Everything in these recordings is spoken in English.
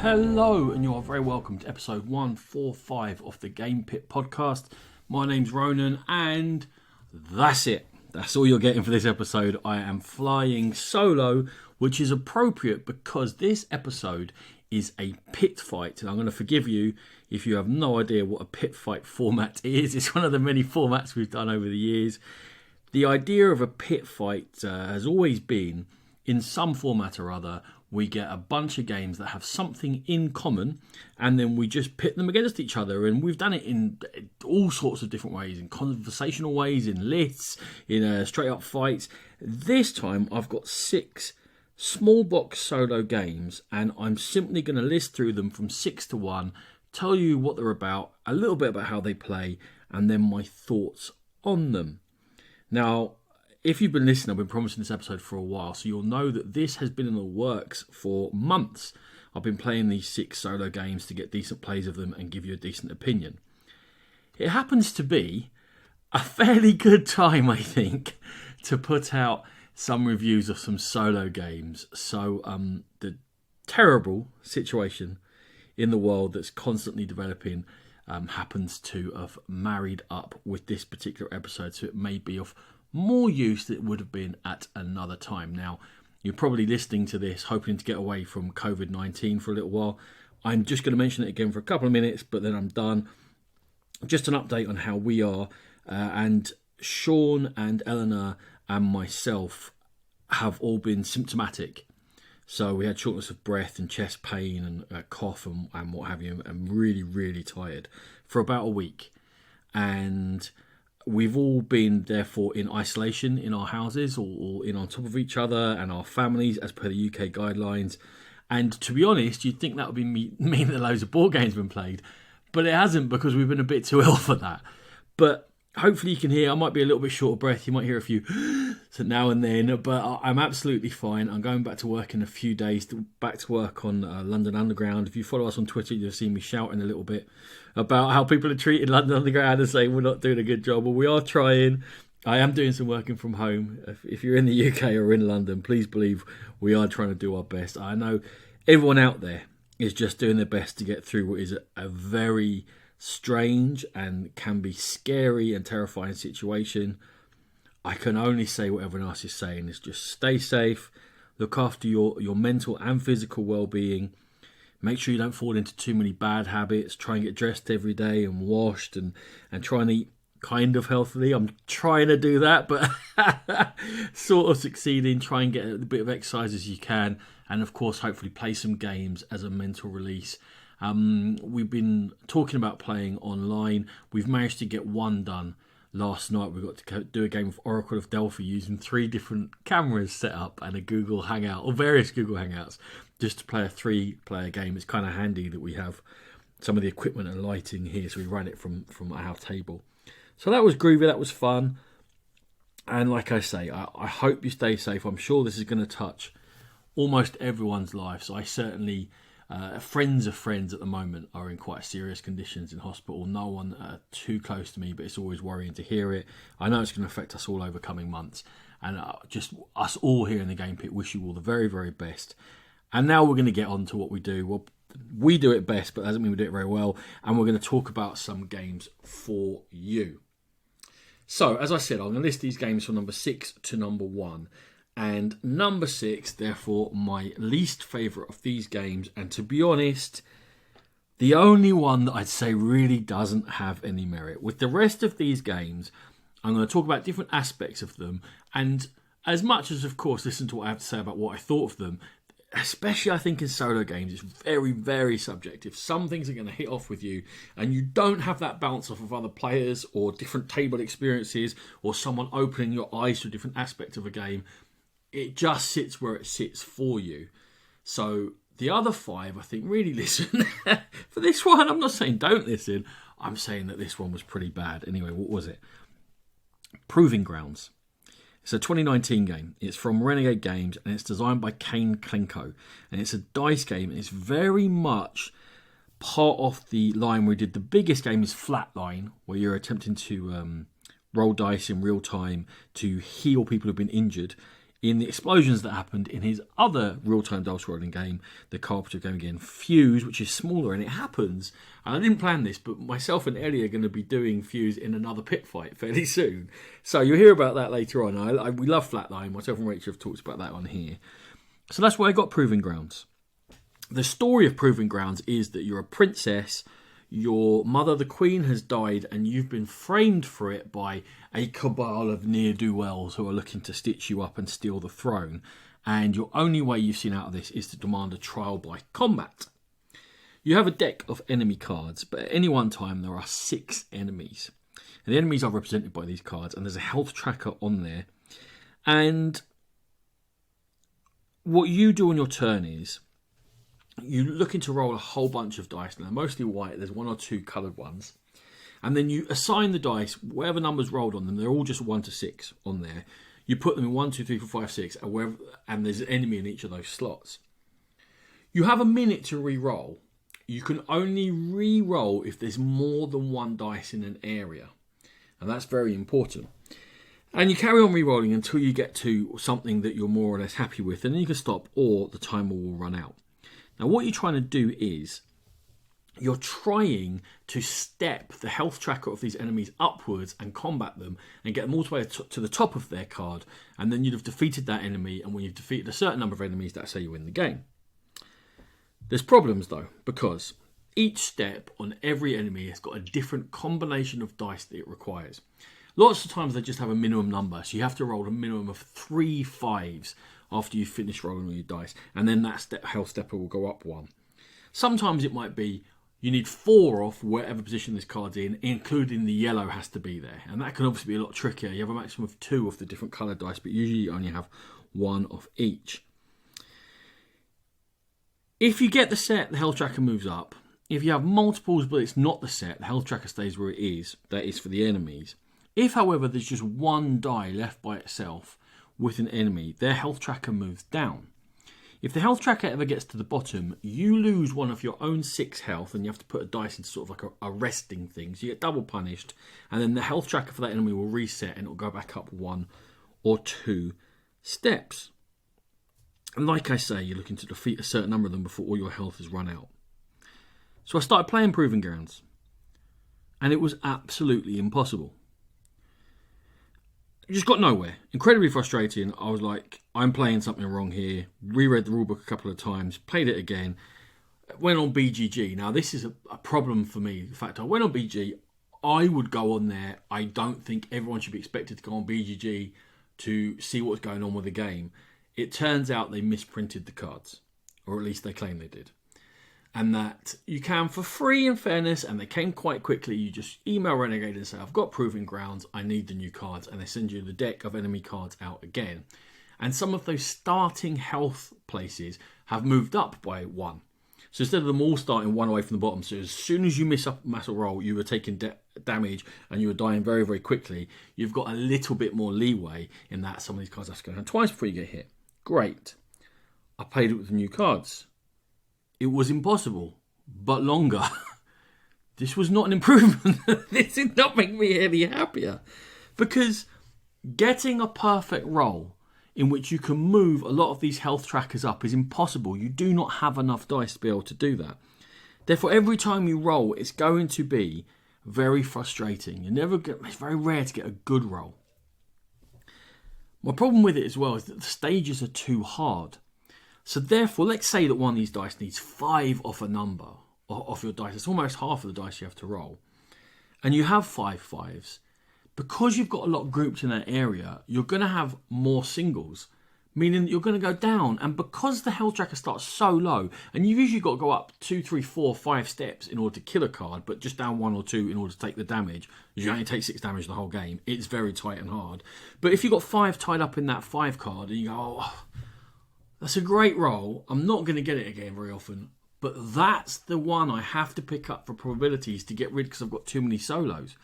Hello, and you are very welcome to episode 145 of the Game Pit podcast. My name's Ronan, and that's it. That's all you're getting for this episode. I am flying solo, which is appropriate because this episode is a pit fight. And I'm going to forgive you if you have no idea what a pit fight format is. It's one of the many formats we've done over the years. The idea of a pit fight has always been, in some format or other, we get a bunch of games that have something in common and then we just pit them against each other. And we've done it in all sorts of different ways, in conversational ways, in lists, in straight up fights. This time I've got 6 small box solo games and I'm simply going to list through them from 6 to 1, tell you what they're about, a little bit about how they play, and then my thoughts on them. Now, if you've been listening, I've been promising this episode for a while, so you'll know that this has been in the works for months. I've been playing these 6 solo games to get decent plays of them and give you a decent opinion. It happens to be a fairly good time, I think, to put out some reviews of some solo games. So the terrible situation in the world that's constantly developing happens to have married up with this particular episode, so it may be of more use than it would have been at another time. Now, you're probably listening to this hoping to get away from COVID-19 for a little while. I'm just going to mention it again for a couple of minutes, but then I'm done. Just an update on how we are. And Sean and Eleanor and myself have all been symptomatic. So we had shortness of breath and chest pain and cough and what have you. I'm really, really tired for about a week. And we've all been, therefore, in isolation in our houses, or in on top of each other and our families as per the UK guidelines. And to be honest, you'd think that would mean that loads of board games have been played. But it hasn't, because we've been a bit too ill for that. But hopefully you can hear, I might be a little bit short of breath. You might hear a few now and then, but I'm absolutely fine. I'm going back to work in a few days, back to work on London Underground. If you follow us on Twitter, you'll see me shouting a little bit about how people are treating London Underground and saying we're not doing a good job. Well, we are trying. I am doing some working from home. If you're in the UK or in London, please believe we are trying to do our best. I know everyone out there is just doing their best to get through what is a very strange and can be scary and terrifying situation. I can only say what everyone else is saying is just stay safe, look after your mental and physical well-being, make sure you don't fall into too many bad habits, try and get dressed every day and washed and try and eat kind of healthily. I'm trying to do that, but sort of succeeding. Try and get a bit of exercise as you can, and of course hopefully play some games as a mental release. We've been talking about playing online. We've managed to get one done last night. We got to do a game of Oracle of Delphi using 3 different cameras set up and a Google Hangout, or various Google Hangouts, just to play a 3-player game. It's kind of handy that we have some of the equipment and lighting here, so we ran it from our table. So that was groovy, that was fun. And like I say, I hope you stay safe. I'm sure this is going to touch almost everyone's life. So I certainly... friends of friends at the moment are in quite serious conditions in hospital. No one too close to me, but it's always worrying to hear it. I know it's going to affect us all over coming months, and just us all here in the Game Pit wish you all the very, very best. And now we're going to get on to what we do. Well, we do it best, but that doesn't mean we do it very well, and we're going to talk about some games for you. So, as I said, I'm going to list these games from number 6 to number 1. And number 6, therefore, my least favourite of these games. And to be honest, the only one that I'd say really doesn't have any merit. With the rest of these games, I'm going to talk about different aspects of them. And as much as, of course, listen to what I have to say about what I thought of them, especially I think in solo games, it's very, very subjective. Some things are going to hit off with you, and you don't have that bounce off of other players or different table experiences or someone opening your eyes to a different aspect of a game. It just sits where it sits for you. So the other 5, I think, really listen. For this one, I'm not saying don't listen. I'm saying that this one was pretty bad. Anyway, what was it? Proving Grounds. It's a 2019 game. It's from Renegade Games, and it's designed by Kane Klenko. And it's a dice game, and it's very much part of the line where we did the biggest game is Flatline, where you're attempting to roll dice in real time to heal people who've been injured. in the explosions that happened in his other real-time dice rolling game, the cooperative game again, Fuse, which is smaller, and it happens. And I didn't plan this, but myself and Ellie are going to be doing Fuse in another pit fight fairly soon. So you'll hear about that later on. We love Flatline. Myself and Rachel have talked about that on here. So that's why I got Proving Grounds. The story of Proving Grounds is that you're a princess. Your mother, the queen, has died, and you've been framed for it by a cabal of ne'er-do-wells who are looking to stitch you up and steal the throne. And your only way you've seen out of this is to demand a trial by combat. You have a deck of enemy cards, but at any one time there are 6 enemies. And the enemies are represented by these cards, and there's a health tracker on there. And what you do on your turn is you're looking to roll a whole bunch of dice now, mostly white. There's 1 or 2 coloured ones. And then you assign the dice, whatever numbers rolled on them, they're all just 1 to 6 on there. You put them in 1, 2, 3, 4, 5, 6, and there's an enemy in each of those slots. You have a minute to re-roll. You can only re-roll if there's more than 1 dice in an area. And that's very important. And you carry on re-rolling until you get to something that you're more or less happy with, and then you can stop, or the timer will run out. Now, what you're trying to do is you're trying to step the health tracker of these enemies upwards and combat them and get them all the way to the top of their card. And then you'd have defeated that enemy. And when you've defeated a certain number of enemies, that's how you win the game. There's problems, though, because each step on every enemy has got a different combination of dice that it requires. Lots of times they just have a minimum number. So you have to roll a minimum of 3 5s after you finish rolling all your dice, and then that health stepper will go up 1. Sometimes it might be you need 4 off whatever position this card's in, including the yellow has to be there, and that can obviously be a lot trickier. You have a maximum of 2 of the different coloured dice, but usually you only have 1 of each. If you get the set, the health tracker moves up. If you have multiples but it's not the set, the health tracker stays where it is. That is for the enemies. If, however, there's just 1 die left by itself with an enemy, their health tracker moves down. If the health tracker ever gets to the bottom, you lose 1 of your own 6 health, and you have to put a dice into sort of like a resting thing. So you get double punished, and then the health tracker for that enemy will reset, and it will go back up 1 or 2 steps. And like I say, you're looking to defeat a certain number of them before all your health has run out. So I started playing Proving Grounds, and it was absolutely impossible. Just got nowhere. Incredibly frustrating. I was like, I'm playing something wrong here. Reread the rulebook a couple of times, played it again, went on BGG. Now, this is a problem for me. In fact, I went on BGG. I would go on there. I don't think everyone should be expected to go on BGG to see what's going on with the game. It turns out they misprinted the cards, or at least they claim they did. And that you can for free, in fairness, and they came quite quickly. You just email Renegade and say, I've got Proving Grounds, I need the new cards, and they send you the deck of enemy cards out again. And some of those starting health places have moved up by 1. So instead of them all starting 1 away from the bottom, so as soon as you miss a muscle roll, you were taking damage and you were dying very, very quickly, you've got a little bit more leeway in that some of these cards have to go down twice before you get hit. Great. I played it with the new cards. It was impossible, but longer. This was not an improvement. This did not make me any happier. Because getting a perfect roll in which you can move a lot of these health trackers up is impossible. You do not have enough dice to be able to do that. Therefore, every time you roll, it's going to be very frustrating. It's very rare to get a good roll. My problem with it as well is that the stages are too hard. So therefore, let's say that one of these dice needs 5 off a number off your dice. It's almost half of the dice you have to roll. And you have 5 5s. Because you've got a lot grouped in that area, you're going to have more singles, meaning that you're going to go down. And because the health tracker starts so low, and you've usually got to go up 2, 3, 4, 5 steps in order to kill a card, but just down 1 or 2 in order to take the damage, you only take 6 damage the whole game. It's very tight and hard. But if you've got 5 tied up in that 5 card, and you go, oh, that's a great roll. I'm not going to get it again very often. But that's the one I have to pick up for probabilities to get rid because I've got too many solos.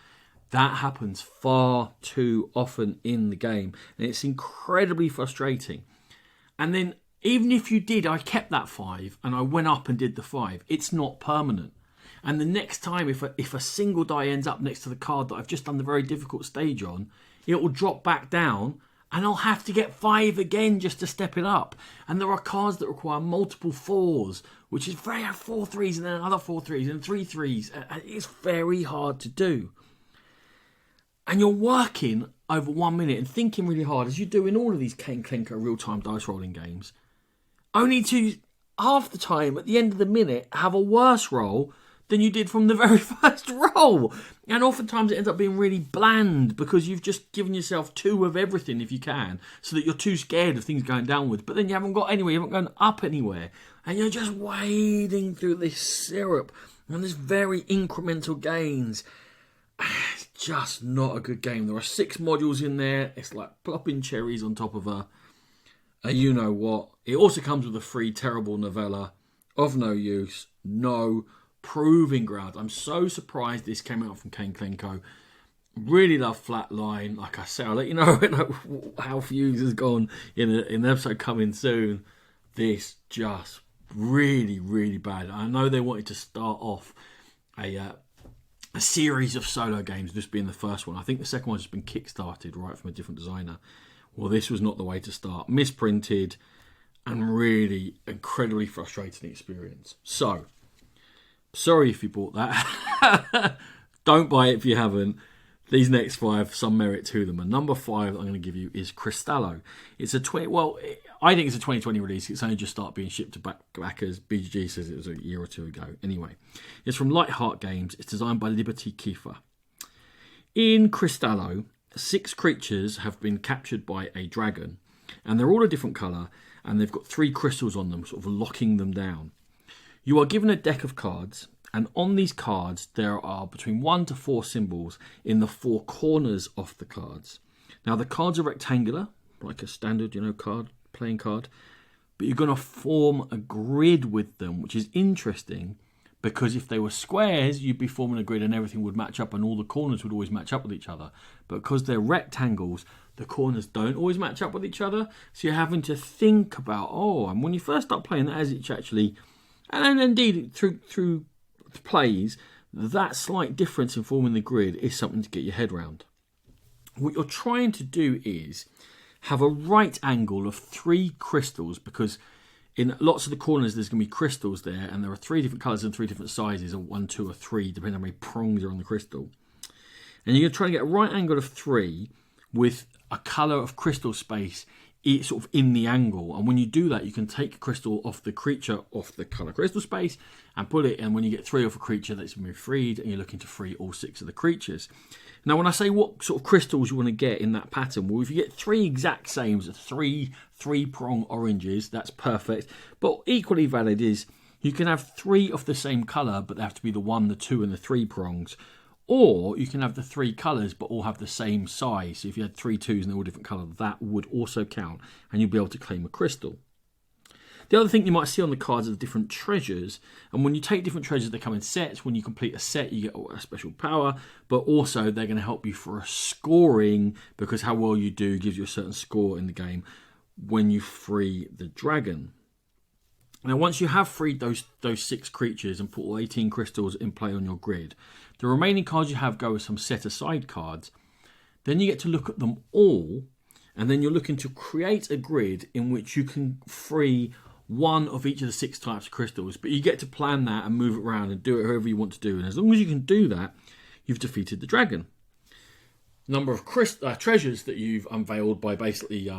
That happens far too often in the game. And it's incredibly frustrating. And then even if you did, I kept that 5 and I went up and did the 5. It's not permanent. And the next time, if a single die ends up next to the card that I've just done the very difficult stage on, it will drop back down and I'll have to get 5 again just to step it up. And there are cards that require multiple 4s, which is 4 3s and then another 4 3s and 3 3s. It's very hard to do. And you're working over 1 minute and thinking really hard, as you do in all of these Ken Clinker real-time dice rolling games, only to, half the time, at the end of the minute, have a worse roll than you did from the very first roll. And oftentimes it ends up being really bland because you've just given yourself 2 of everything if you can, so that you're too scared of things going downwards. But then you haven't got anywhere, you haven't gone up anywhere. And you're just wading through this syrup and this very incremental gains. It's just not a good game. There are 6 modules in there. It's like plopping cherries on top of a you know what. It also comes with a free terrible novella of no use, no proving ground. I'm so surprised this came out from Kane Klenko. Really love Flatline. Like I say, I'll let you know how Fuse has gone in an episode coming soon. This just really, really bad. I know they wanted to start off a series of solo games, this being the first one. I think the second one's just been kickstarted right from a different designer. Well, this was not the way to start. Misprinted and really incredibly frustrating experience. So, sorry if you bought that. Don't buy it if you haven't. These next 5, some merit to them. And number 5 that I'm going to give you is Cristallo. It's a I think it's a 2020 release. It's only just started being shipped to backers. BGG says it was a year or 2 ago. Anyway, it's from Lightheart Games. It's designed by Liberty Kiefer. In Cristallo, 6 creatures have been captured by a dragon, and they're all a different colour, and they've got 3 crystals on them, sort of locking them down. You are given a deck of cards, and on these cards there are between 1 to 4 symbols in the 4 corners of the cards. Now the cards are rectangular, like a standard, playing card, but you're going to form a grid with them, which is interesting because if they were squares, you'd be forming a grid and everything would match up and all the corners would always match up with each other. But because they're rectangles, the corners don't always match up with each other, so you're having to think about, and when you first start playing that, as it's actually, and indeed through plays, that slight difference in forming the grid is something to get your head around. What you're trying to do is have a right angle of 3 crystals, because in lots of the corners there's going to be crystals there, and there are 3 different colours and 3 different sizes, or 1, 2 or 3, depending on how many prongs are on the crystal. And you're going to try to get a right angle of 3 with a colour of crystal space sort of in the angle. And when you do that, you can take a crystal off the creature off the colour crystal space and put it in. When you get 3 off a creature, that's been freed, and you're looking to free all 6 of the creatures. Now, when I say what sort of crystals you want to get in that pattern, well, if you get 3 exact sames, 3 prong oranges, that's perfect. But equally valid is you can have 3 of the same colour, but they have to be the 1, the 2 and the 3 prongs. Or you can have the 3 colours but all have the same size. So if you had 3 2s and they're all different colour, that would also count, and you'll be able to claim a crystal. The other thing you might see on the cards are the different treasures. And when you take different treasures, they come in sets. When you complete a set, you get a special power. But also, they're going to help you for a scoring, because how well you do gives you a certain score in the game when you free the dragon. Now, once you have freed those 6 creatures and put all 18 crystals in play on your grid, the remaining cards you have go as some set-aside cards. Then you get to look at them all, and then you're looking to create a grid in which you can free 1 of each of the 6 types of crystals. But you get to plan that and move it around and do it however you want to do. And as long as you can do that, you've defeated the dragon. Number of treasures that you've unveiled by basically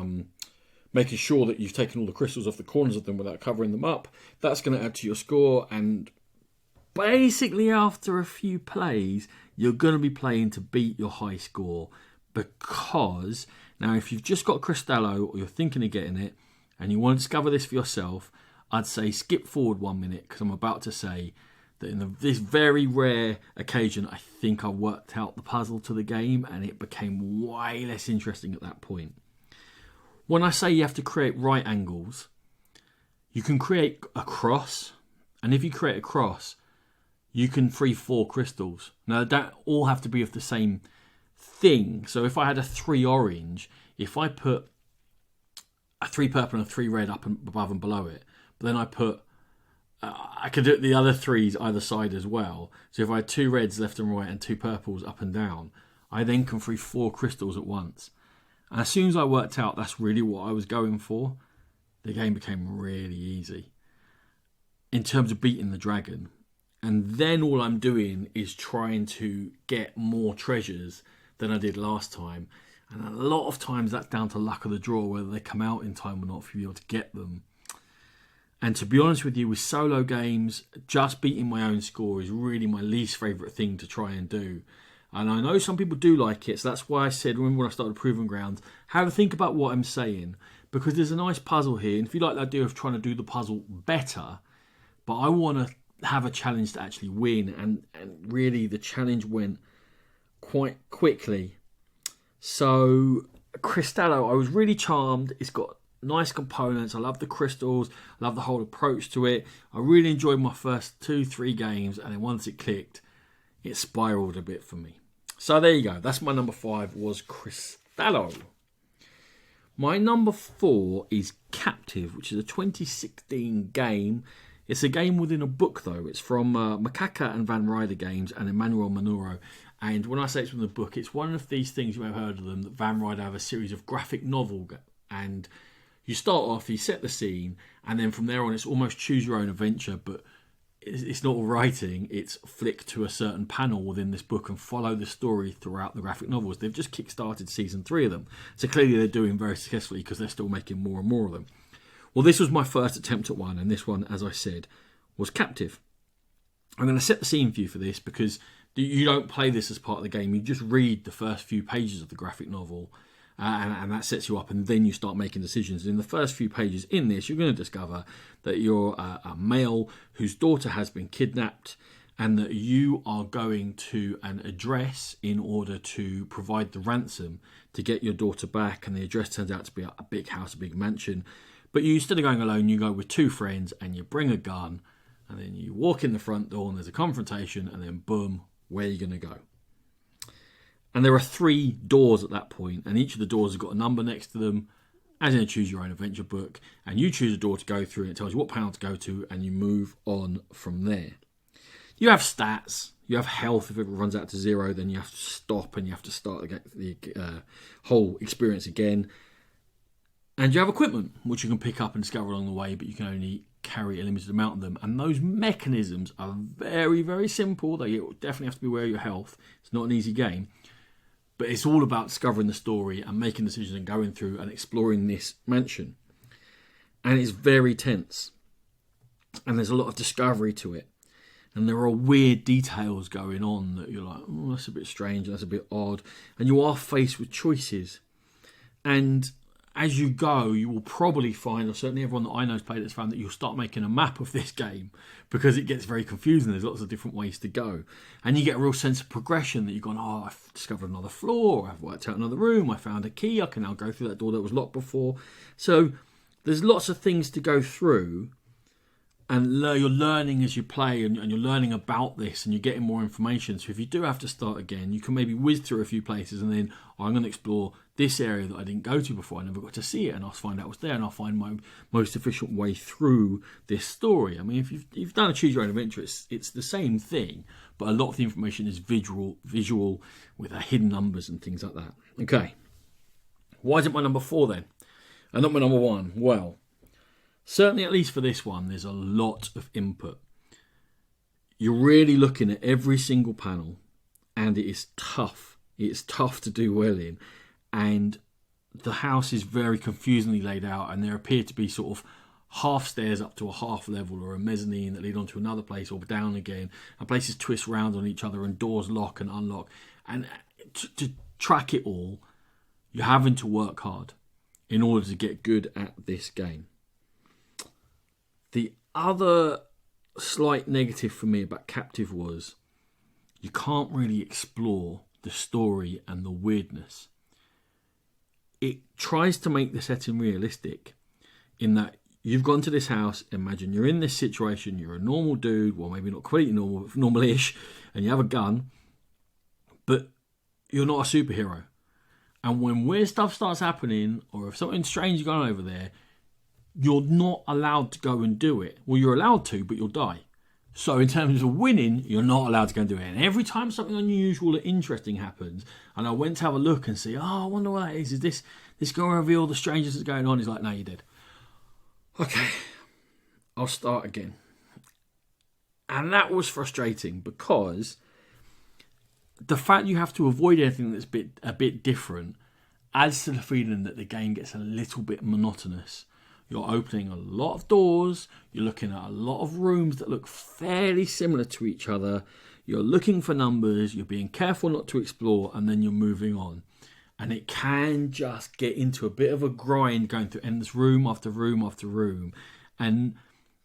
making sure that you've taken all the crystals off the corners of them without covering them up. That's going to add to your score, and basically after a few plays, you're going to be playing to beat your high score, because now if you've just got Cristallo or you're thinking of getting it and you want to discover this for yourself, I'd say skip forward 1 minute, because I'm about to say that in this very rare occasion, I think I worked out the puzzle to the game and it became way less interesting at that point. When I say you have to create right angles, you can create a cross, and if you create a cross, you can free 4 crystals. Now, they don't all have to be of the same thing. So if I had a 3 orange, if I put a 3 purple and a 3 red up and above and below it, but then I put, I could do it the other 3s either side as well. So if I had 2 reds left and right and 2 purples up and down, I then can free 4 crystals at once. And as soon as I worked out that's really what I was going for, the game became really easy in terms of beating the dragon. And then all I'm doing is trying to get more treasures than I did last time. And a lot of times that's down to luck of the draw, whether they come out in time or not for you to be able to get them. And to be honest with you, with solo games, just beating my own score is really my least favourite thing to try and do. And I know some people do like it, so that's why I said, remember when I started Proving Grounds, have a think about what I'm saying. Because there's a nice puzzle here, and if you like the idea of trying to do the puzzle better, but I want to have a challenge to actually win, and really the challenge went quite quickly. So, Cristallo, I was really charmed. It's got nice components. I love the crystals. I love the whole approach to it. I really enjoyed my first 2-3 games, and then once it clicked, it spiraled a bit for me. So there you go. That's my number 5, was Cristallo. My number 4 is Captive, which is a 2016 game. It's a game within a book, though. It's from Macaca and Van Ryder Games and Emmanuel Manuro. And when I say it's from the book, it's one of these things, you may have heard of them, that Van Ryder have a series of graphic novels. And you start off, you set the scene, and then from there on, it's almost choose your own adventure, but it's not writing, it's flick to a certain panel within this book and follow the story throughout the graphic novels. They've just kick-started season 3 of them. So clearly they're doing very successfully because they're still making more and more of them. Well, this was my first attempt at one, and this one, as I said, was Captive. I'm going to set the scene for you for this because you don't play this as part of the game. You just read the first few pages of the graphic novel, and that sets you up, and then you start making decisions. In the first few pages in this, you're going to discover that you're a male whose daughter has been kidnapped, and that you are going to an address in order to provide the ransom to get your daughter back. And the address turns out to be a big house, a big mansion. But you, instead of going alone, you go with 2 friends, and you bring a gun, and then you walk in the front door, and there's a confrontation, and then boom, where are you going to go? And there are 3 doors at that point, and each of the doors has got a number next to them, as in a choose your own adventure book, and you choose a door to go through, and it tells you what panel to go to, and you move on from there. You have stats, you have health. If it runs out to 0, then you have to stop, and you have to start the whole experience again. And you have equipment, which you can pick up and discover along the way, but you can only carry a limited amount of them. And those mechanisms are very, very simple. They definitely have to be aware of your health. It's not an easy game. But it's all about discovering the story and making decisions and going through and exploring this mansion. And it's very tense. And there's a lot of discovery to it. And there are weird details going on that you're like, oh, that's a bit strange, that's a bit odd. And you are faced with choices. And as you go, you will probably find, or certainly everyone that I know has played it has found, that you'll start making a map of this game because it gets very confusing. There's lots of different ways to go. And you get a real sense of progression that you've gone, oh, I've discovered another floor, I've worked out another room, I found a key, I can now go through that door that was locked before. So there's lots of things to go through, and you're learning as you play, and you're learning about this, and you're getting more information. So if you do have to start again, you can maybe whiz through a few places, and then I'm going to explore this area that I didn't go to before. I never got to see it, and I'll find out what's there, and I'll find my most efficient way through this story. I mean, if you've done a choose your own adventure, it's the same thing, but a lot of the information is visual with hidden numbers and things like that. Okay, why is it my number 4 then, and not my number 1? Well, certainly, at least for this one, there's a lot of input. You're really looking at every single panel, and it is tough. It's tough to do well in. And the house is very confusingly laid out, and there appear to be sort of half stairs up to a half level, or a mezzanine that lead on to another place, or down again, and places twist round on each other, and doors lock and unlock. And to track it all, you're having to work hard in order to get good at this game. The other slight negative for me about Captive was you can't really explore the story and the weirdness. It tries to make the setting realistic in that you've gone to this house, imagine you're in this situation, you're a normal dude, well maybe not completely normal, normal-ish, and you have a gun, but you're not a superhero. And when weird stuff starts happening, or if something strange is going on over there, you're not allowed to go and do it. Well, you're allowed to, but you'll die. So in terms of winning, you're not allowed to go and do it. And every time something unusual or interesting happens, and I went to have a look and see, I wonder what that is. Is this going to reveal the strangest that's going on? He's like, no, you did. Okay, I'll start again. And that was frustrating because the fact you have to avoid anything that's a bit different adds to the feeling that the game gets a little bit monotonous. You're opening a lot of doors, you're looking at a lot of rooms that look fairly similar to each other, you're looking for numbers, you're being careful not to explore, and then you're moving on. And it can just get into a bit of a grind going through endless room after room after room. And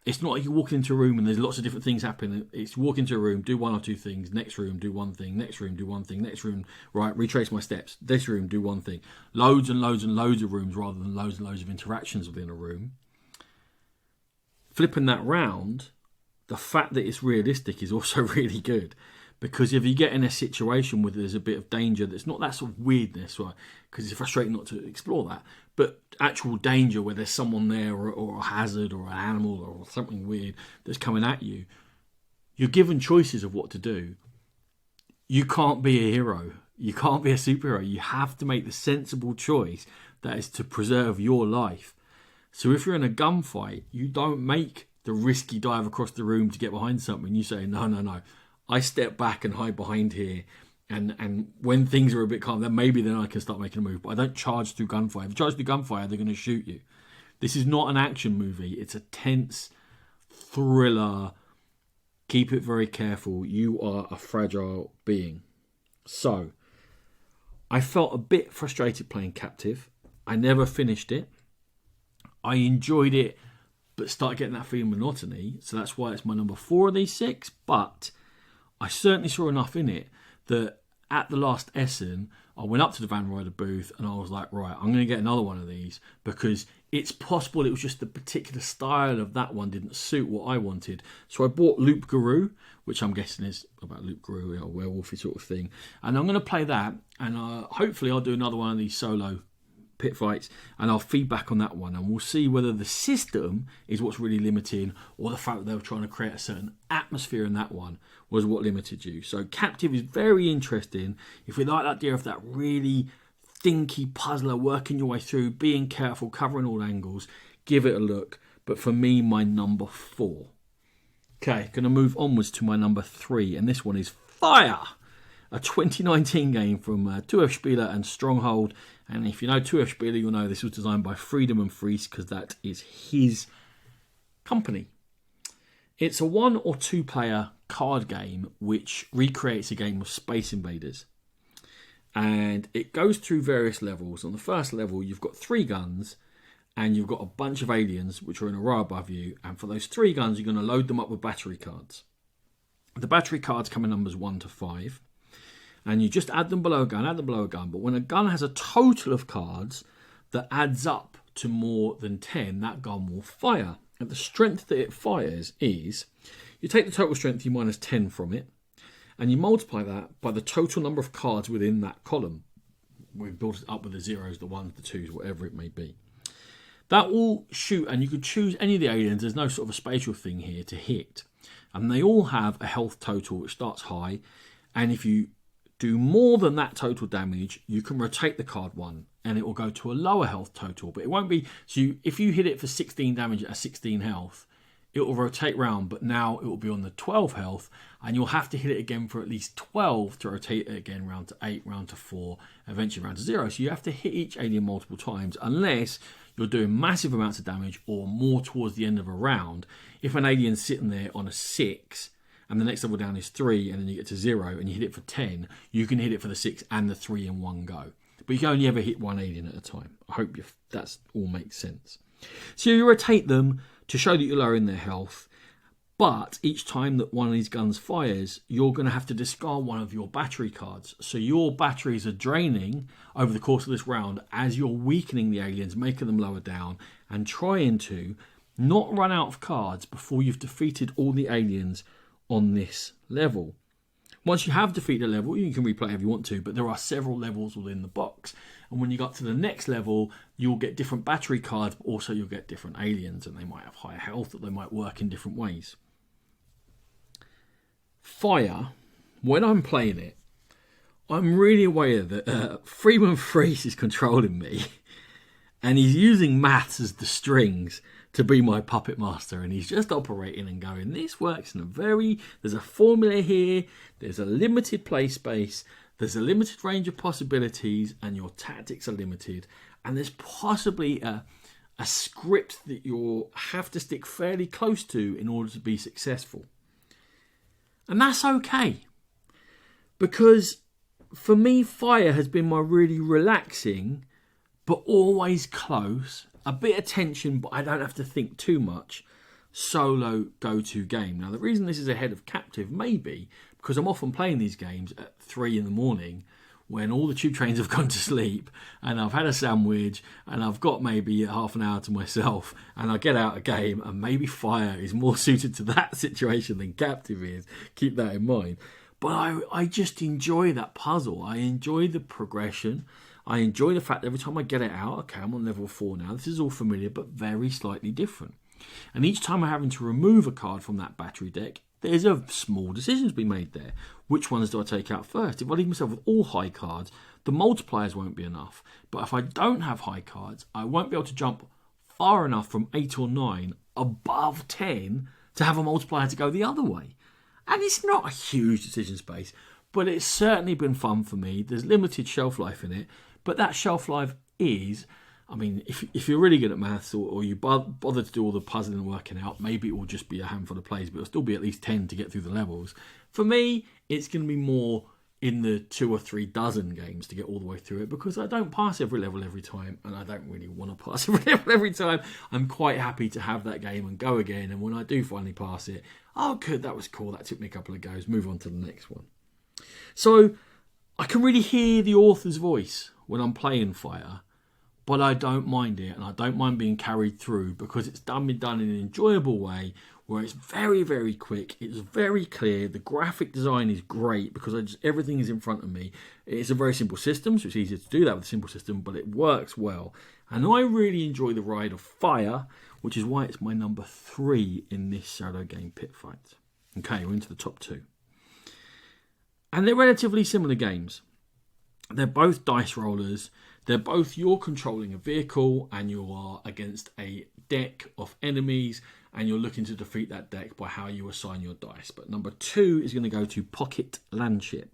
it's not like you walk into a room and there's lots of different things happening. It's walk into a room, do one or two things, next room, do one thing, next room, do one thing, next room, right, retrace my steps, this room, do one thing. Loads and loads and loads of rooms rather than loads and loads of interactions within a room. Flipping that round, the fact that it's realistic is also really good. Because if you get in a situation where there's a bit of danger, that's not that sort of weirdness, right? Because it's frustrating not to explore that. But actual danger where there's someone there or a hazard or an animal or something weird that's coming at you, you're given choices of what to do. You can't be a hero. You can't be a superhero. You have to make the sensible choice that is to preserve your life. So if you're in a gunfight, you don't make the risky dive across the room to get behind something. You say, no. I step back and hide behind here, and when things are a bit calm, then I can start making a move. But I don't charge through gunfire. If you charge through gunfire, they're going to shoot you. This is not an action movie. It's a tense thriller. Keep it very careful. You are a fragile being. So, I felt a bit frustrated playing Captive. I never finished it. I enjoyed it, but started getting that feeling of monotony. So that's why it's my number 4 of these 6. But I certainly saw enough in it that at the last Essen, I went up to the Van Ryder booth and I was like, right, I'm going to get another one of these because it's possible it was just the particular style of that one didn't suit what I wanted. So I bought Loup Garou, which I'm guessing is about Loup Garou, a werewolfy sort of thing. And I'm going to play that, and hopefully I'll do another one of these solo pit fights, and I'll feedback on that one, and we'll see whether the system is what's really limiting or the fact that they were trying to create a certain atmosphere in that one was what limited you. So Captive is very interesting. If you like the idea of that really thinky puzzler, working your way through, being careful, covering all angles, give it a look. But for me, my number 4. Okay, going to move onwards to my number 3, and this one is Fire, a 2019 game from 2F Spieler and Stronghold. And if you know 2F Spieler, you'll know this was designed by Freedom and Fries because that is his company. It's a 1 or 2 player card game which recreates a game of Space Invaders. And it goes through various levels. On the first level, you've got 3 guns and you've got a bunch of aliens which are in a row above you. And for those 3 guns, you're going to load them up with battery cards. The battery cards come in numbers 1 to 5. And you just add them below a gun, But when a gun has a total of cards that adds up to more than 10, that gun will fire. And the strength that it fires is, you take the total strength, you minus 10 from it, and you multiply that by the total number of cards within that column. We've built it up with the zeros, the ones, the twos, whatever it may be. That will shoot, and you could choose any of the aliens. There's no sort of a spatial thing here to hit. And they all have a health total which starts high. And if you do more than that total damage, you can rotate the card 1 and it will go to a lower health total. But it won't be, if you hit it for 16 damage at 16 health, it will rotate round, but now it will be on the 12 health, and you'll have to hit it again for at least 12 to rotate it again round to 8, round to 4, eventually round to 0. So you have to hit each alien multiple times unless you're doing massive amounts of damage or more towards the end of a round. If an alien's sitting there on a 6 and the next level down is 3 and then you get to 0 and you hit it for 10, you can hit it for the 6 and the 3 in one go. But you can only ever hit one alien at a time. I hope that all makes sense. So you rotate them to show that you're lowering their health, but each time that one of these guns fires, you're going to have to discard one of your battery cards. So your batteries are draining over the course of this round as you're weakening the aliens, making them lower down, and trying to not run out of cards before you've defeated all the aliens on this level. Once you have defeated a level, you can replay if you want to, but there are several levels within the box. And when you got to the next level, you'll get different battery cards, but also you'll get different aliens, and they might have higher health, or they might work in different ways. Fire, when I'm playing it, I'm really aware that Freeman Freeze is controlling me, and he's using maths as the strings to be my puppet master, and he's just operating and going, this works in there's a formula here, there's a limited play space, there's a limited range of possibilities, and your tactics are limited, and there's possibly a script that you'll have to stick fairly close to in order to be successful. And that's okay, because for me, Fire has been my really relaxing, but always close, a bit of tension, but I don't have to think too much, solo go-to game. Now, the reason this is ahead of Captive may be because I'm often playing these games at 3 a.m, when all the tube trains have gone to sleep, and I've had a sandwich, and I've got maybe half an hour to myself, and I get out a game, and maybe Fire is more suited to that situation than Captive is. Keep that in mind. But I just enjoy that puzzle. I enjoy the progression. I enjoy the fact that every time I get it out, okay, I'm on level 4 now. This is all familiar, but very slightly different. And each time I'm having to remove a card from that battery deck, there's a small decision to be made there. Which ones do I take out first? If I leave myself with all high cards, the multipliers won't be enough. But if I don't have high cards, I won't be able to jump far enough from 8 or 9 above 10 to have a multiplier to go the other way. And it's not a huge decision space, but it's certainly been fun for me. There's limited shelf life in it, but that shelf life is, I mean, if you're really good at maths or you bother to do all the puzzling and working out, maybe it will just be a handful of plays, but it'll still be at least 10 to get through the levels. For me, it's going to be more in the 2 or 3 dozen games to get all the way through it, because I don't pass every level every time, and I don't really want to pass every level every time. I'm quite happy to have that game and go again, and when I do finally pass it, oh good, that was cool, that took me a couple of goes, move on to the next one. So I can really hear the author's voice when I'm playing Fire, but I don't mind it, and I don't mind being carried through, because it's been done in an enjoyable way where it's very, very quick, it's very clear, the graphic design is great because everything is in front of me. It's a very simple system, so it's easier to do that with a simple system, but it works well. And I really enjoy the ride of Fire, which is why it's my number 3 in this Shadow Game Pit Fight. Okay, we're into the top 2. And they're relatively similar games. They're both dice rollers. They're both, you're controlling a vehicle and you are against a deck of enemies, and you're looking to defeat that deck by how you assign your dice. But number 2 is going to go to Pocket Landship,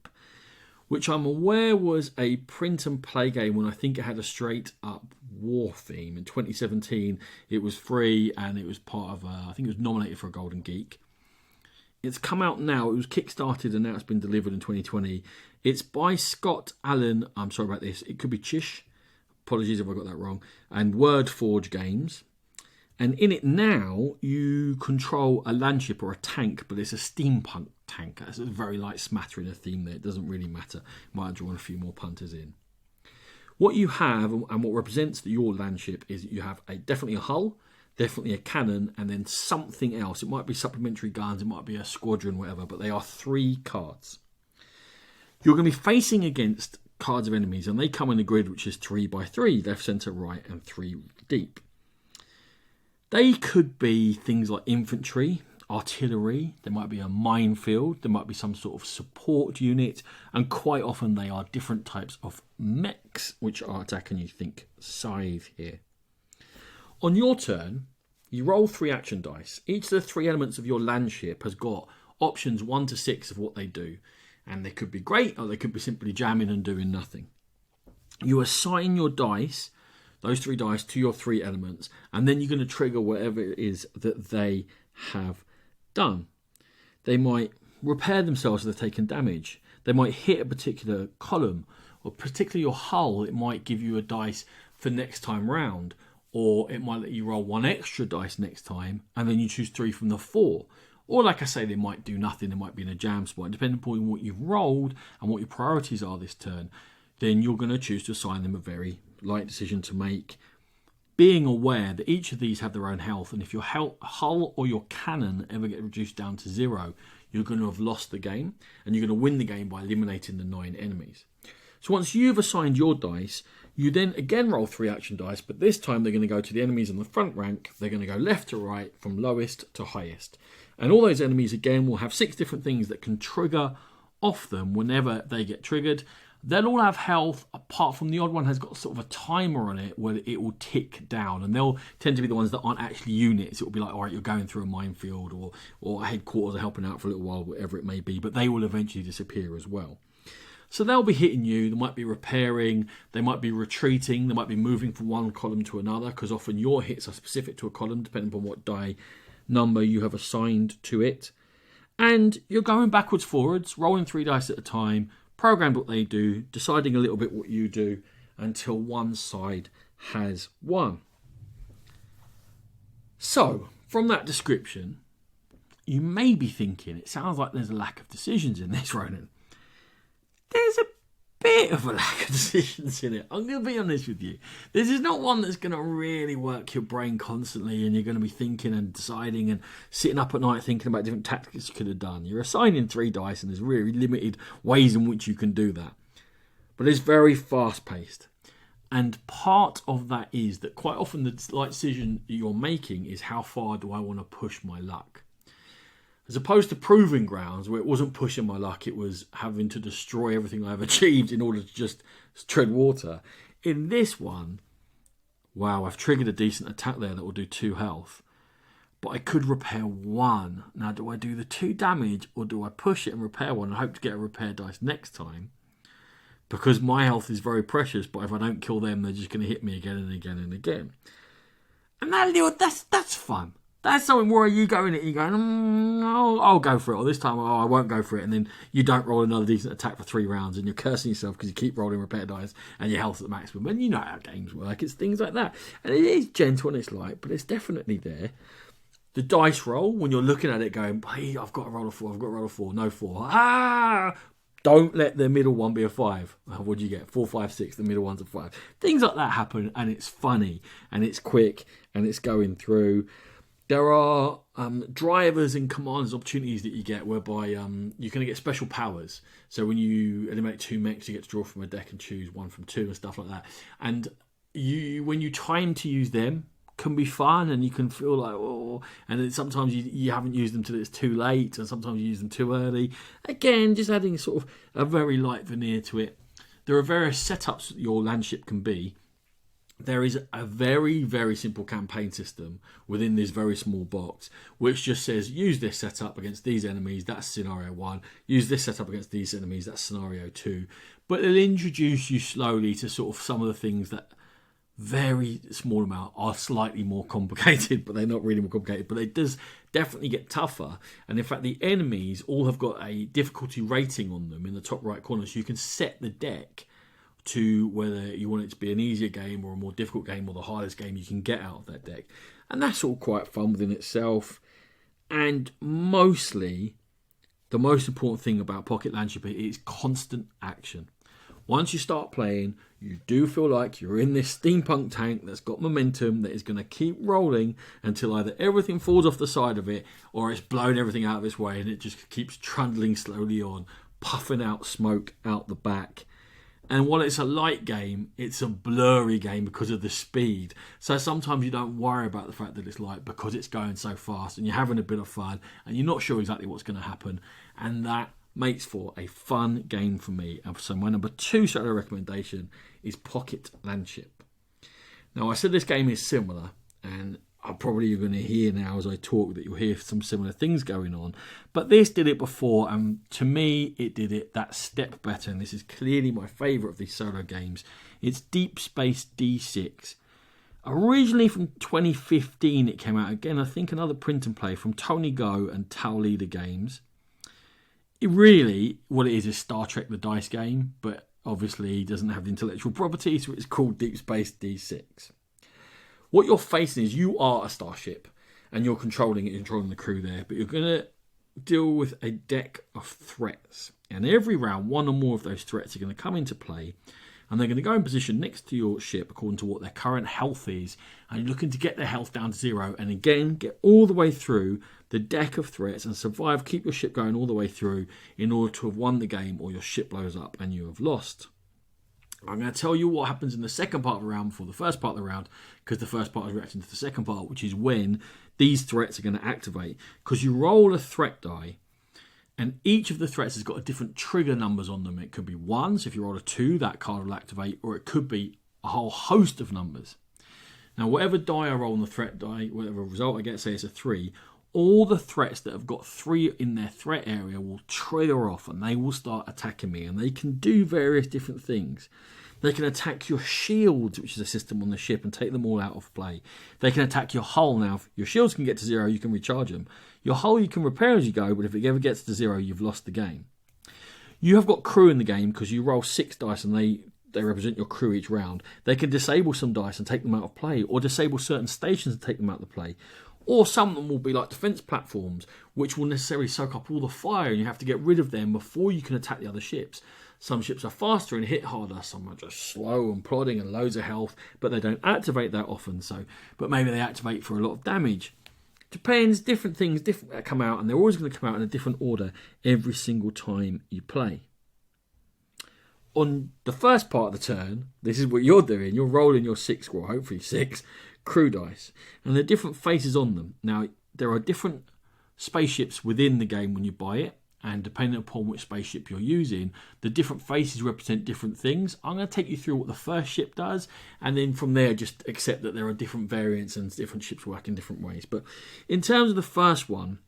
which I'm aware was a print and play game when I think it had a straight up war theme. In 2017, it was free and it was part of, I think it was nominated for a Golden Geek. It's come out now. It was kickstarted and now it's been delivered in 2020. It's by Scott Allen. I'm sorry about this. It could be Chish. Apologies if I got that wrong. And Wordforge Games. And in it now, you control a landship or a tank, but it's a steampunk tank. That's a very light smattering of theme there. It doesn't really matter. Might have drawn a few more punters in. What you have, and what represents your landship, is that you have definitely a hull, definitely a cannon, and then something else. It might be supplementary guns, it might be a squadron, whatever, but they are 3 cards. You're going to be facing against cards of enemies, and they come in a grid which is 3 by 3, left, centre, right, and 3 deep. They could be things like infantry, artillery, there might be a minefield, there might be some sort of support unit, and quite often they are different types of mechs which are attacking you. Think scythe here. On your turn, you roll 3 action dice. Each of the 3 elements of your landship has got options 1 to 6 of what they do, and they could be great or they could be simply jamming and doing nothing. You assign your dice, those 3 dice, to your 3 elements, and then you're going to trigger whatever it is that they have done. They might repair themselves if they've taken damage. They might hit a particular column, or particularly your hull. It might give you a dice for next time round, or it might let you roll 1 extra dice next time, and then you choose 3 from the 4. Or like I say, they might do nothing. They might be in a jam spot. Depending upon what you've rolled and what your priorities are this turn, then you're going to choose to assign them a very light decision to make, being aware that each of these have their own health, and if your hull or your cannon ever get reduced down to 0, you're going to have lost the game, and you're going to win the game by eliminating the 9 enemies. So once you've assigned your dice, you then again roll 3 action dice, but this time they're going to go to the enemies in the front rank. They're going to go left to right from lowest to highest, And all those enemies, again, will have 6 different things that can trigger off them whenever they get triggered. They'll all have health, apart from the odd one has got sort of a timer on it where it will tick down. And they'll tend to be the ones that aren't actually units. It will be like, all right, you're going through a minefield, or headquarters are helping out for a little while, whatever it may be. But they will eventually disappear as well. So they'll be hitting you, they might be repairing, they might be retreating, they might be moving from one column to another, because often your hits are specific to a column, depending upon what die number you have assigned to it. And you're going backwards, forwards, rolling 3 dice at a time, programmed what they do, deciding a little bit what you do, until one side has won. So, from that description, you may be thinking, it sounds like there's a lack of decisions in this, Ronan. There's a bit of a lack of decisions in it. I'm going to be honest with you. This is not one that's going to really work your brain constantly, and you're going to be thinking and deciding and sitting up at night thinking about different tactics you could have done. You're assigning 3 dice, and there's really limited ways in which you can do that. But it's very fast-paced. And part of that is that quite often the decision you're making is, how far do I want to push my luck? As opposed to Proving Grounds, where it wasn't pushing my luck, it was having to destroy everything I've achieved in order to just tread water. In this one, wow, I've triggered a decent attack there that will do 2 health. But I could repair 1. Now, do I do the 2 damage, or do I push it and repair 1 and hope to get a repair dice next time? Because my health is very precious, but if I don't kill them, they're just going to hit me again and again and again. And that's fun. That's something where you go in it and you're going, I'll go for it. Or this time, I won't go for it. And then you don't roll another decent attack for 3 rounds and you're cursing yourself because you keep rolling repair dice and your health's at maximum. And you know how games work. It's things like that. And it is gentle and it's light, but it's definitely there. The dice roll, when you're looking at it going, hey, I've got to roll a 4, I've got to roll a 4, no 4. Don't let the middle one be a 5. What do you get? 4, 5, 6. The middle one's a 5. Things like that happen, and it's funny, and it's quick, and it's going through. There are drivers and commands opportunities that you get whereby you're going to get special powers. So when you eliminate 2 mechs, you get to draw from a deck and choose 1 from 2 and stuff like that. And when you time to use them, can be fun, and you can feel like, oh, and then sometimes you haven't used them till it's too late, and sometimes you use them too early. Again, just adding sort of a very light veneer to it. There are various setups that your landship can be. There is a very, very simple campaign system within this very small box, which just says, use this setup against these enemies, that's scenario 1. Use this setup against these enemies, that's scenario 2. But it'll introduce you slowly to sort of some of the things that, very small amount, are slightly more complicated, but they're not really more complicated. But it does definitely get tougher. And in fact, the enemies all have got a difficulty rating on them in the top right corner, so you can set the deck to whether you want it to be an easier game or a more difficult game or the hardest game you can get out of that deck. And that's all quite fun within itself. And mostly, the most important thing about Pocket Landship is constant action. Once you start playing, you do feel like you're in this steampunk tank that's got momentum, that is going to keep rolling until either everything falls off the side of it or it's blown everything out of its way and it just keeps trundling slowly on, puffing out smoke out the back. And while it's a light game, it's a blurry game because of the speed. So sometimes you don't worry about the fact that it's light because it's going so fast and you're having a bit of fun and you're not sure exactly what's going to happen. And that makes for a fun game for me. And so my number 2 solo recommendation is Pocket Landship. Now, I said this game is similar, and you're going to hear now as I talk that you'll hear some similar things going on. But this did it before, and to me, it did it that step better. And this is clearly my favourite of these solo games. It's Deep Space D6. Originally from 2015 it came out. Again, I think another print and play from Tony Go and Tau Leader Games. What it is Star Trek the dice game, but obviously doesn't have the intellectual property, so it's called Deep Space D6. What you're facing is you are a starship, and you're controlling it, controlling the crew there, but you're going to deal with a deck of threats. And every round, 1 or more of those threats are going to come into play, and they're going to go in position next to your ship according to what their current health is, and you're looking to get their health down to 0, and again, get all the way through the deck of threats and survive, keep your ship going all the way through in order to have won the game, or your ship blows up and you have lost. I'm going to tell you what happens in the second part of the round before the first part of the round, because the first part is reacting to the second part, which is when these threats are going to activate. Because you roll a threat die, and each of the threats has got a different trigger numbers on them. It could be 1, so if you roll a 2, that card will activate, or it could be a whole host of numbers. Now, whatever die I roll on the threat die, whatever result I get, say it's a 3, all the threats that have got 3 in their threat area will trigger off and they will start attacking me. And they can do various different things. They can attack your shields, which is a system on the ship, and take them all out of play. They can attack your hull. Now, if your shields can get to 0, you can recharge them. Your hull you can repair as you go, but if it ever gets to 0, you've lost the game. You have got crew in the game because you roll 6 dice and they represent your crew each round. They can disable some dice and take them out of play, or disable certain stations and take them out of play. Or some of them will be like defence platforms, which will necessarily soak up all the fire and you have to get rid of them before you can attack the other ships. Some ships are faster and hit harder, some are just slow and plodding and loads of health, but they don't activate that often. But maybe they activate for a lot of damage. Depends, different things come out, and they're always going to come out in a different order every single time you play. On the first part of the turn, this is what you're doing. You're rolling your 6, or hopefully 6, crew dice, and there are different faces on them. Now, there are different spaceships within the game when you buy it, and depending upon which spaceship you're using, the different faces represent different things. I'm going to take you through what the first ship does, and then from there just accept that there are different variants and different ships work in different ways. But in terms of the first one,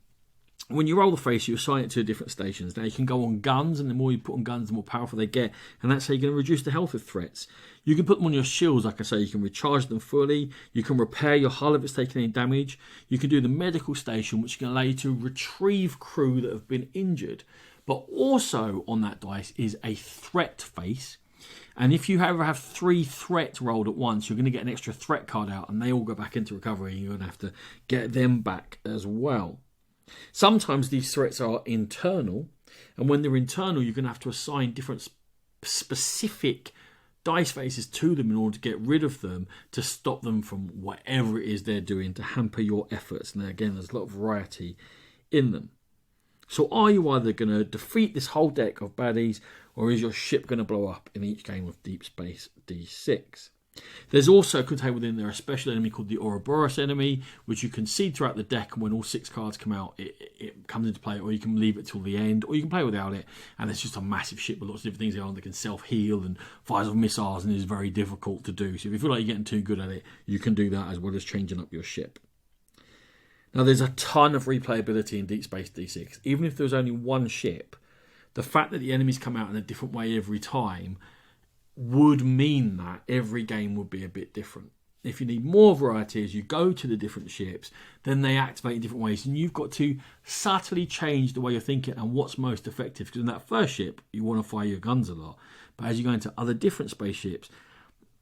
when you roll the face, you assign it to different stations. Now, you can go on guns, and the more you put on guns, the more powerful they get, and that's how you're going to reduce the health of threats. You can put them on your shields, like I say, you can recharge them fully, you can repair your hull if it's taken any damage, you can do the medical station, which can allow you to retrieve crew that have been injured. But also on that dice is a threat face, and if you ever have 3 threats rolled at once, you're going to get an extra threat card out, and they all go back into recovery, and you're going to have to get them back as well. Sometimes these threats are internal, and when they're internal, you're going to have to assign different specific dice faces to them in order to get rid of them, to stop them from whatever it is they're doing, to hamper your efforts. And again, there's a lot of variety in them. So are you either going to defeat this whole deck of baddies, or is your ship going to blow up in each game of Deep Space D6? There's also contained within there a special enemy called the Ouroboros enemy, which you can see throughout the deck, and when all 6 cards come out, it comes into play, or you can leave it till the end, or you can play without it, and it's just a massive ship with lots of different things on that can self-heal and fires off missiles, and is very difficult to do. So if you feel like you're getting too good at it, you can do that as well as changing up your ship. Now, there's a ton of replayability in Deep Space D6. Even if there's only one ship, the fact that the enemies come out in a different way every time would mean that every game would be a bit different. If you need more variety as you go to the different ships, then they activate in different ways, and you've got to subtly change the way you're thinking and what's most effective. Because in that first ship, you want to fire your guns a lot, but as you go into other different spaceships,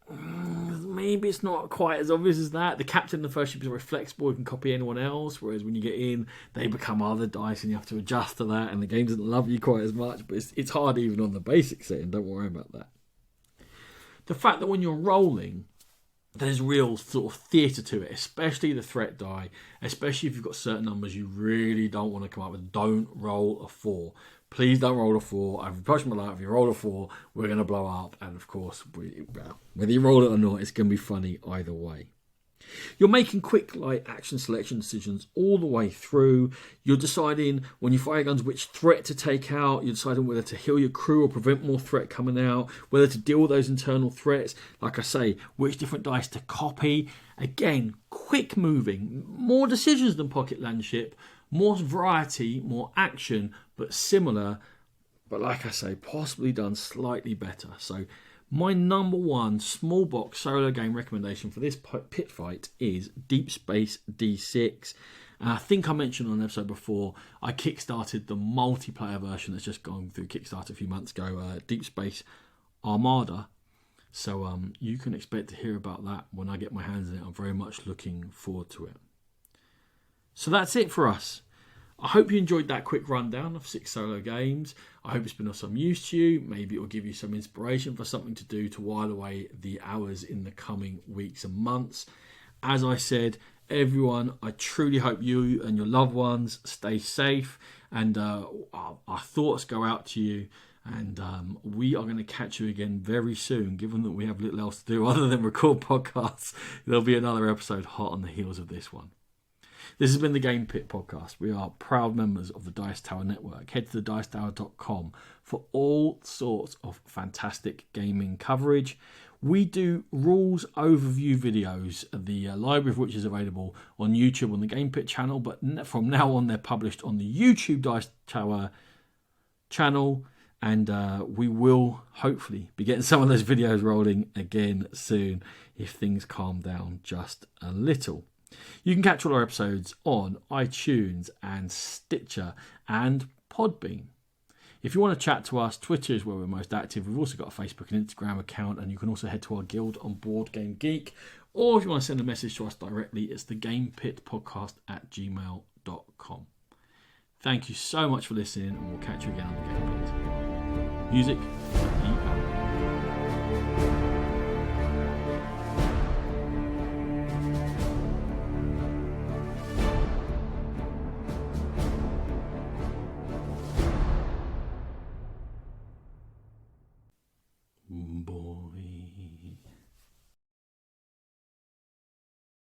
maybe it's not quite as obvious as that. The captain of the first ship is very flexible, you can copy anyone else, whereas when you get in, they become other dice and you have to adjust to that, and the game doesn't love you quite as much, but it's hard even on the basic setting, don't worry about that. The fact that when you're rolling, there's real sort of theatre to it, especially the threat die, especially if you've got certain numbers you really don't want to come up with. Don't roll a 4. Please don't roll a 4. I've approached my life. If you roll a 4, we're going to blow up. And of course, whether you roll it or not, it's going to be funny either way. You're making quick light action selection decisions all the way through. You're deciding when you fire guns which threat to take out. You're deciding whether to heal your crew or prevent more threat coming out, whether to deal with those internal threats. Like I say, which different dice to copy. Again, quick moving, more decisions than Pocket Landship, more variety, more action, but similar. But like I say, possibly done slightly better. So my number 1 small box solo game recommendation for this pit fight is Deep Space D6. And I think I mentioned on an episode before, I kickstarted the multiplayer version that's just gone through Kickstarter a few months ago, Deep Space Armada. So you can expect to hear about that when I get my hands in it. I'm very much looking forward to it. So that's it for us. I hope you enjoyed that quick rundown of 6 solo games. I hope it's been of some use to you. Maybe it will give you some inspiration for something to do to while away the hours in the coming weeks and months. As I said, everyone, I truly hope you and your loved ones stay safe, and our thoughts go out to you. And we are going to catch you again very soon. Given that we have little else to do other than record podcasts, there'll be another episode hot on the heels of this one. This has been the Game Pit Podcast. We are proud members of the Dice Tower Network. Head to thedicetower.com for all sorts of fantastic gaming coverage. We do rules overview videos, the library of which is available on YouTube on the Game Pit channel, but from now on they're published on the YouTube Dice Tower channel, and we will hopefully be getting some of those videos rolling again soon if things calm down just a little. You can catch all our episodes on iTunes and Stitcher and Podbean. If you want to chat to us, Twitter is where we're most active. We've also got a Facebook and Instagram account, and you can also head to our guild on Board Game Geek. Or if you want to send a message to us directly, it's thegamepitpodcast@gmail.com. Thank you so much for listening, and we'll catch you again on the Game Pit. Music.